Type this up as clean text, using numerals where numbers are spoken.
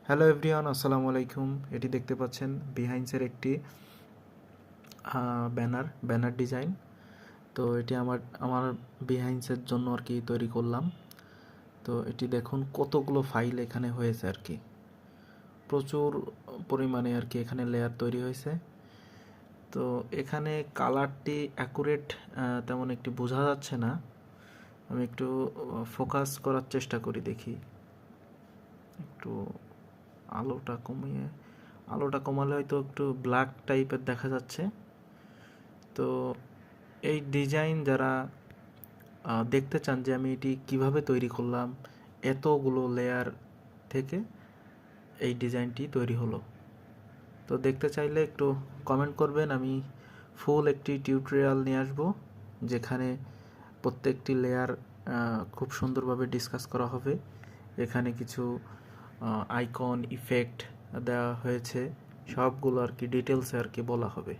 Hello everyone, আসসালামু আলাইকুম। এটি দেখতে পাচ্ছেন বিহাইন্ডসের একটি ব্যানার ডিজাইন। তো এটি আমার আমার বিহাইন্ডসের জন্য আর কি তৈরি করলাম। তো এটি দেখুন কতগুলো ফাইল এখানে হয়েছে আর কি, প্রচুর পরিমাণে আর কি এখানে লেয়ার তৈরি হয়েছে। তো এখানে কালারটি অ্যাকুরেট তেমন একটি বোঝা যাচ্ছে না। আমি একটু ফোকাস করার চেষ্টা করি, দেখি একটু আলোটা কমালে হয়তো একটু ব্ল্যাক টাইপের দেখা যাচ্ছে। তো এই ডিজাইন যারা দেখতে চান যে আমি এটি কিভাবে তৈরি করলাম, এতগুলো লেয়ার থেকে এই ডিজাইনটি তৈরি হলো, তো দেখতে চাইলে একটু কমেন্ট করবেন। আমি ফুল একটি টিউটোরিয়াল নিয়ে আসবো, যেখানে প্রত্যেকটি লেয়ার খুব সুন্দরভাবে ডিসকাস করা হবে। এখানে কিছু আইকন ইফেক্ট দেওয়া হয়েছে, সবগুলো আর কি ডিটেলসে আর কি বলা হবে।